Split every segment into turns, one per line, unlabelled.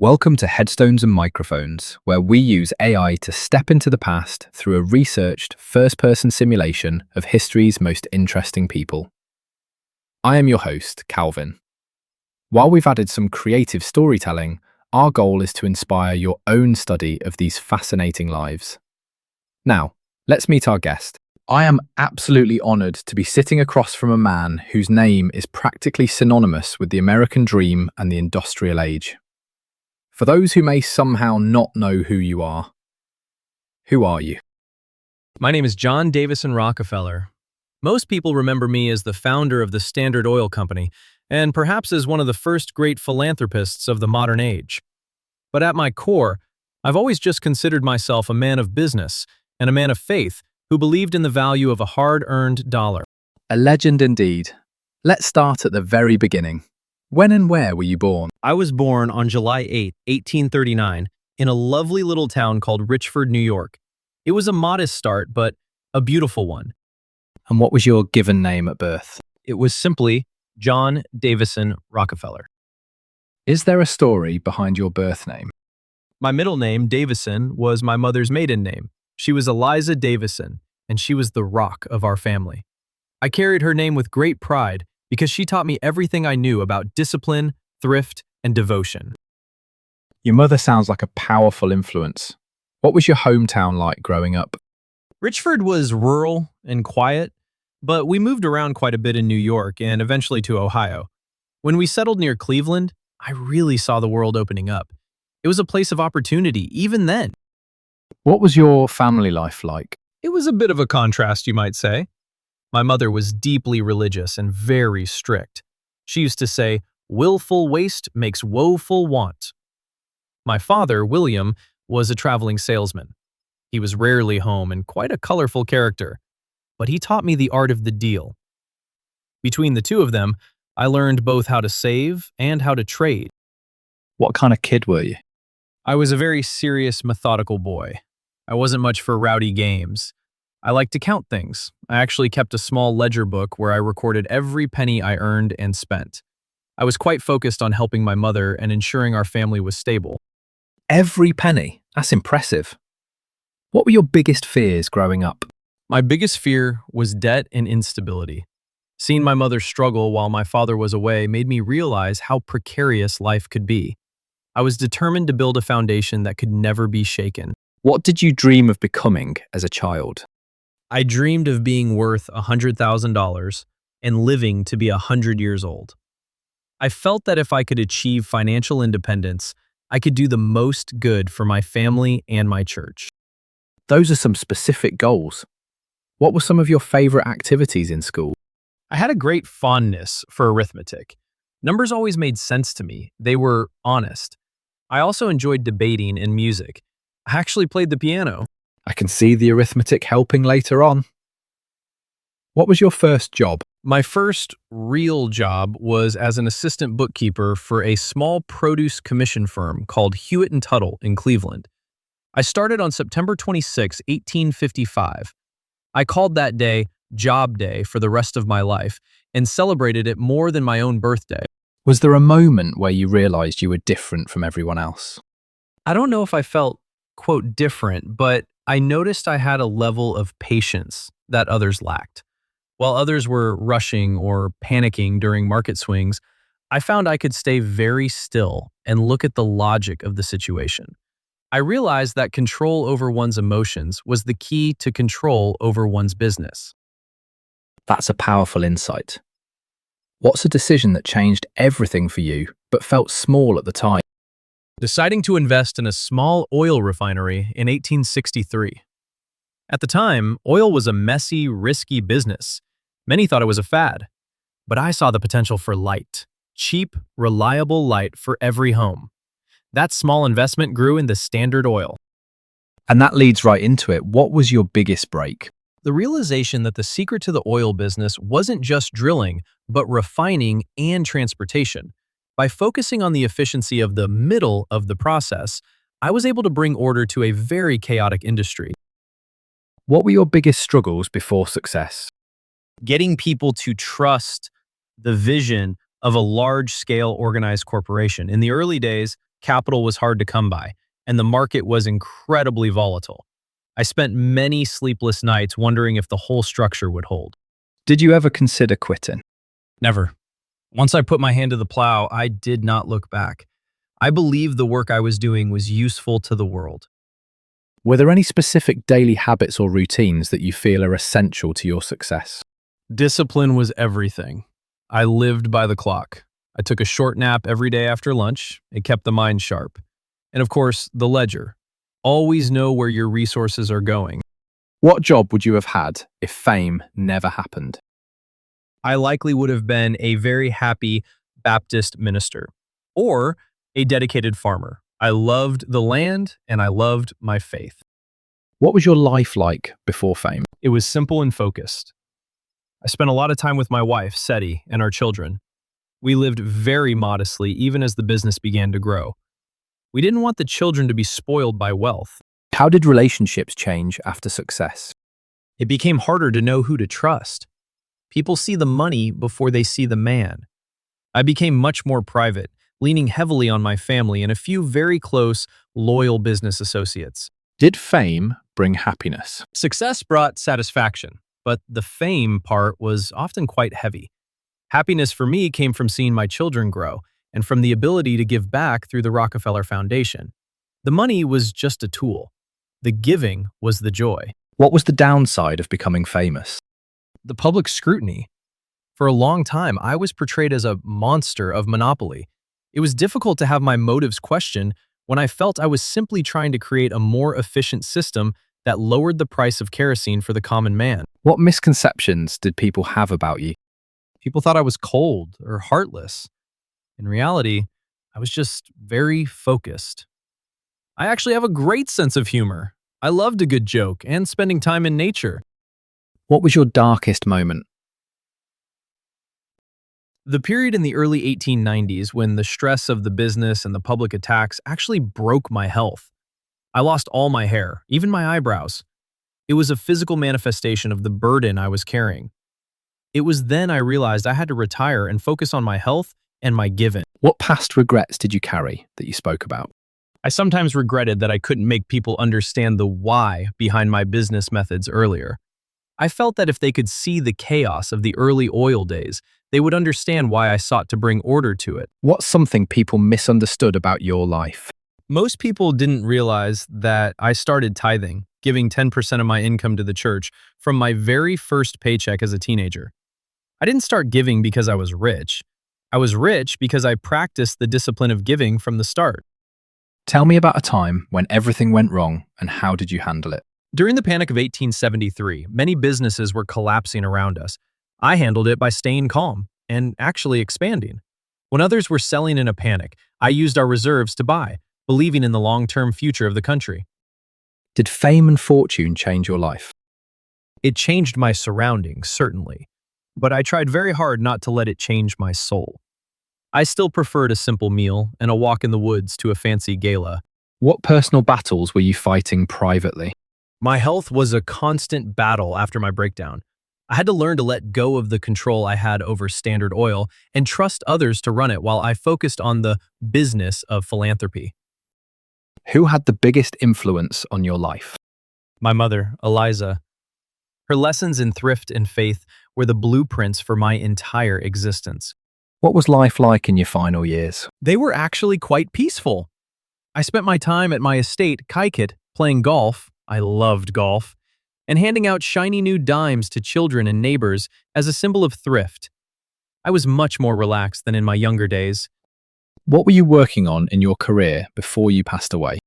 Welcome to Headstones and Microphones, where we use AI to step into the past through a researched, first-person simulation of history's most interesting people. I am your host, Calvin. While we've added some creative storytelling, our goal is to inspire your own study of these fascinating lives. Now, let's meet our guest. I am absolutely honoured to be sitting across from a man whose name is practically synonymous with the American dream and the industrial age. For those who may somehow not know who you are you?
My name is John Davison Rockefeller. Most people remember me as the founder of the Standard Oil Company, and perhaps as one of the first great philanthropists of the modern age. But at my core, I've always just considered myself a man of business and a man of faith who believed in the value of a hard-earned dollar.
A legend indeed. Let's start at the very beginning. When and where were you born?
I was born on July 8, 1839, in a lovely little town called Richford, New York. It was a modest start, but a beautiful one.
And what was your given name at birth?
It was simply John Davison Rockefeller.
Is there a story behind your birth name?
My middle name, Davison, was my mother's maiden name. She was Eliza Davison, and she was the rock of our family. I carried her name with great pride because she taught me everything I knew about discipline, thrift, and devotion.
Your mother sounds like a powerful influence. What was your hometown like growing up?
Richford was rural and quiet, but we moved around quite a bit in New York and eventually to Ohio. When we settled near Cleveland, I really saw the world opening up. It was a place of opportunity, even then.
What was your family life like?
It was a bit of a contrast, you might say. My mother was deeply religious and very strict. She used to say, "Willful waste makes woeful want." My father, William, was a traveling salesman. He was rarely home and quite a colorful character, but he taught me the art of the deal. Between the two of them, I learned both how to save and how to trade.
What kind of kid were you?
I was a very serious, methodical boy. I wasn't much for rowdy games. I liked to count things. I actually kept a small ledger book where I recorded every penny I earned and spent. I was quite focused on helping my mother and ensuring our family was stable.
Every penny? That's impressive. What were your biggest fears growing up?
My biggest fear was debt and instability. Seeing my mother struggle while my father was away made me realize how precarious life could be. I was determined to build a foundation that could never be shaken.
What did you dream of becoming as a child?
I dreamed of being worth $100,000 and living to be 100 years old. I felt that if I could achieve financial independence, I could do the most good for my family and my church.
Those are some specific goals. What were some of your favorite activities in school?
I had a great fondness for arithmetic. Numbers always made sense to me. They were honest. I also enjoyed debating and music. I actually played the piano.
I can see the arithmetic helping later on. What was your first job?
My first real job was as an assistant bookkeeper for a small produce commission firm called Hewitt & Tuttle in Cleveland. I started on September 26, 1855. I called that day Job Day for the rest of my life and celebrated it more than my own birthday.
Was there a moment where you realized you were different from everyone else?
I don't know if I felt, quote, different, but I noticed I had a level of patience that others lacked. While others were rushing or panicking during market swings, I found I could stay very still and look at the logic of the situation. I realized that control over one's emotions was the key to control over one's business.
That's a powerful insight. What's a decision that changed everything for you, but felt small at the time?
Deciding to invest in a small oil refinery in 1863. At the time, oil was a messy, risky business. Many thought it was a fad, but I saw the potential for light, cheap, reliable light for every home. That small investment grew into Standard Oil.
And that leads right into it. What was your biggest break?
The realization that the secret to the oil business wasn't just drilling, but refining and transportation. By focusing on the efficiency of the middle of the process, I was able to bring order to a very chaotic industry.
What were your biggest struggles before success?
Getting people to trust the vision of a large-scale organized corporation. In the early days, capital was hard to come by, and the market was incredibly volatile. I spent many sleepless nights wondering if the whole structure would hold.
Did you ever consider quitting?
Never. Once I put my hand to the plow, I did not look back. I believed the work I was doing was useful to the world.
Were there any specific daily habits or routines that you feel are essential to your success?
Discipline was everything. I lived by the clock. I took a short nap every day after lunch. It kept the mind sharp. And of course, the ledger. Always know where your resources are going.
What job would you have had if fame never happened?
I likely would have been a very happy Baptist minister or a dedicated farmer. I loved the land and I loved my faith.
What was your life like before fame?
It was simple and focused. I spent a lot of time with my wife, Seti, and our children. We lived very modestly even as the business began to grow. We didn't want the children to be spoiled by wealth.
How did relationships change after success?
It became harder to know who to trust. People see the money before they see the man. I became much more private, leaning heavily on my family and a few very close, loyal business associates.
Did fame bring happiness?
Success brought satisfaction, but the fame part was often quite heavy. Happiness for me came from seeing my children grow and from the ability to give back through the Rockefeller Foundation. The money was just a tool. The giving was the joy.
What was the downside of becoming famous?
The public scrutiny. For a long time, I was portrayed as a monster of monopoly. It was difficult to have my motives questioned when I felt I was simply trying to create a more efficient system that lowered the price of kerosene for the common man.
What misconceptions did people have about you?
People thought I was cold or heartless. In reality, I was just very focused. I actually have a great sense of humor. I loved a good joke and spending time in nature.
What was your darkest moment?
The period in the early 1890s when the stress of the business and the public attacks actually broke my health. I lost all my hair, even my eyebrows. It was a physical manifestation of the burden I was carrying. It was then I realized I had to retire and focus on my health and my giving.
What past regrets did you carry that you spoke about?
I sometimes regretted that I couldn't make people understand the why behind my business methods earlier. I felt that if they could see the chaos of the early oil days, they would understand why I sought to bring order to it.
What's something people misunderstood about your life?
Most people didn't realize that I started tithing, giving 10% of my income to the church from my very first paycheck as a teenager. I didn't start giving because I was rich. I was rich because I practiced the discipline of giving from the start.
Tell me about a time when everything went wrong and how did you handle it?
During the Panic of 1873, many businesses were collapsing around us. I handled it by staying calm and actually expanding. When others were selling in a panic, I used our reserves to buy, believing in the long-term future of the country.
Did fame and fortune change your life?
It changed my surroundings, certainly, but I tried very hard not to let it change my soul. I still preferred a simple meal and a walk in the woods to a fancy gala.
What personal battles were you fighting privately?
My health was a constant battle after my breakdown. I had to learn to let go of the control I had over Standard Oil and trust others to run it while I focused on the business of philanthropy.
Who had the biggest influence on your life?
My mother, Eliza. Her lessons in thrift and faith were the blueprints for my entire existence.
What was life like in your final years?
They were actually quite peaceful. I spent my time at my estate, Kaikit, playing golf. I loved golf. And handing out shiny new dimes to children and neighbors as a symbol of thrift. I was much more relaxed than in my younger days.
What were you working on in your career before you passed away?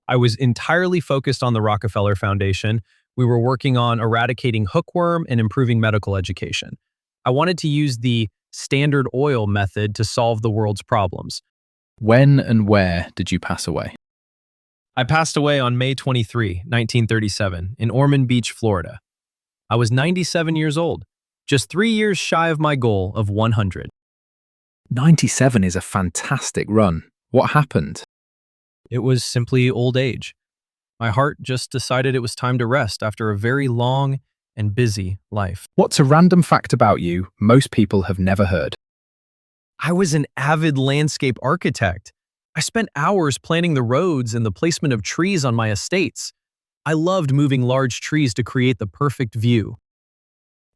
I was entirely focused on the Rockefeller Foundation. We were working on eradicating hookworm and improving medical education. I wanted to use the Standard Oil method to solve the world's problems.
When and where did you pass away?
I passed away on May 23, 1937, in Ormond Beach, Florida. I was 97 years old, just 3 years shy of my goal of 100.
97 is a fantastic run. What happened?
It was simply old age. My heart just decided it was time to rest after a very long and busy life.
What's a random fact about you most people have never heard?
I was an avid landscape architect. I spent hours planning the roads and the placement of trees on my estates. I loved moving large trees to create the perfect view.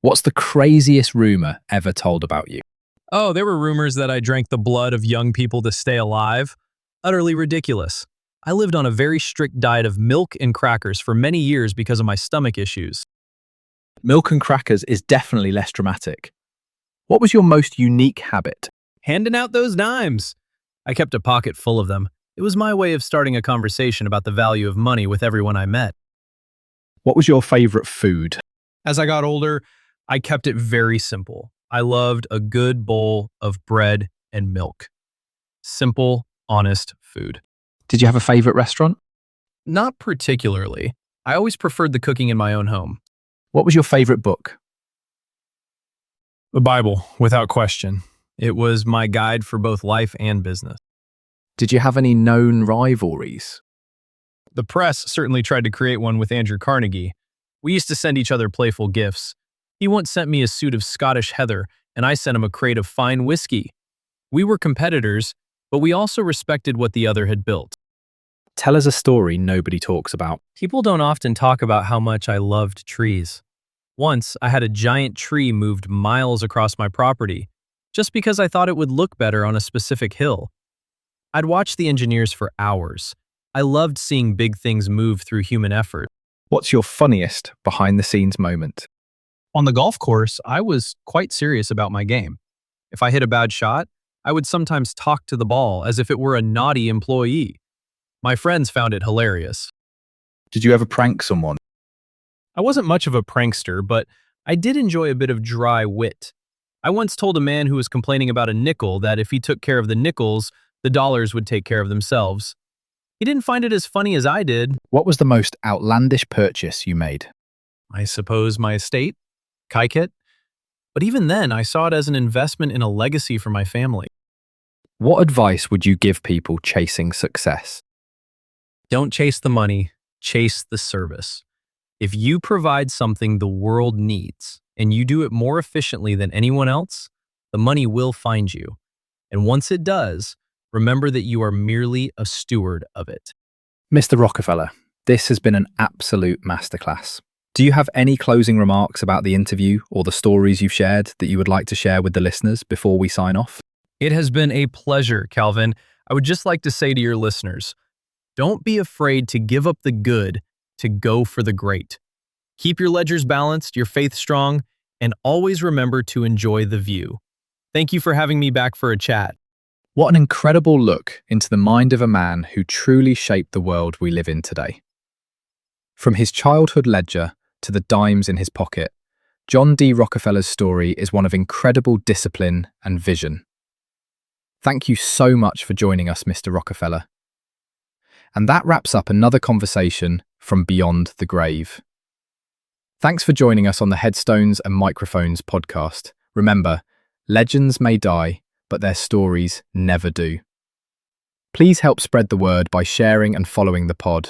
What's the craziest rumor ever told about you?
Oh, there were rumors that I drank the blood of young people to stay alive. Utterly ridiculous. I lived on a very strict diet of milk and crackers for many years because of my stomach issues.
Milk and crackers is definitely less dramatic. What was your most unique habit?
Handing out those dimes. I kept a pocket full of them. It was my way of starting a conversation about the value of money with everyone I met.
What was your favorite food?
As I got older, I kept it very simple. I loved a good bowl of bread and milk. Simple, honest food.
Did you have a favorite restaurant?
Not particularly. I always preferred the cooking in my own home.
What was your favorite book?
The Bible, without question. It was my guide for both life and business.
Did you have any known rivalries?
The press certainly tried to create one with Andrew Carnegie. We used to send each other playful gifts. He once sent me a suit of Scottish heather, and I sent him a crate of fine whiskey. We were competitors, but we also respected what the other had built.
Tell us a story nobody talks about.
People don't often talk about how much I loved trees. Once, I had a giant tree moved miles across my property, just because I thought it would look better on a specific hill. I'd watch the engineers for hours. I loved seeing big things move through human effort.
What's your funniest behind-the-scenes moment?
On the golf course, I was quite serious about my game. If I hit a bad shot, I would sometimes talk to the ball as if it were a naughty employee. My friends found it hilarious.
Did you ever prank someone?
I wasn't much of a prankster, but I did enjoy a bit of dry wit. I once told a man who was complaining about a nickel that if he took care of the nickels, the dollars would take care of themselves. He didn't find it as funny as I did.
What was the most outlandish purchase you made?
I suppose my estate, Kaiket. But even then, I saw it as an investment in a legacy for my family.
What advice would you give people chasing success?
Don't chase the money, chase the service. If you provide something the world needs, and you do it more efficiently than anyone else, the money will find you. And once it does, remember that you are merely a steward of it.
Mr. Rockefeller, this has been an absolute masterclass. Do you have any closing remarks about the interview or the stories you've shared that you would like to share with the listeners before we sign off?
It has been a pleasure, Calvin. I would just like to say to your listeners, don't be afraid to give up the good to go for the great. Keep your ledgers balanced, your faith strong, and always remember to enjoy the view. Thank you for having me back for a chat.
What an incredible look into the mind of a man who truly shaped the world we live in today. From his childhood ledger to the dimes in his pocket, John D. Rockefeller's story is one of incredible discipline and vision. Thank you so much for joining us, Mr. Rockefeller. And that wraps up another conversation from Beyond the Grave. Thanks for joining us on the Headstones and Microphones podcast. Remember, legends may die, but their stories never do. Please help spread the word by sharing and following the pod.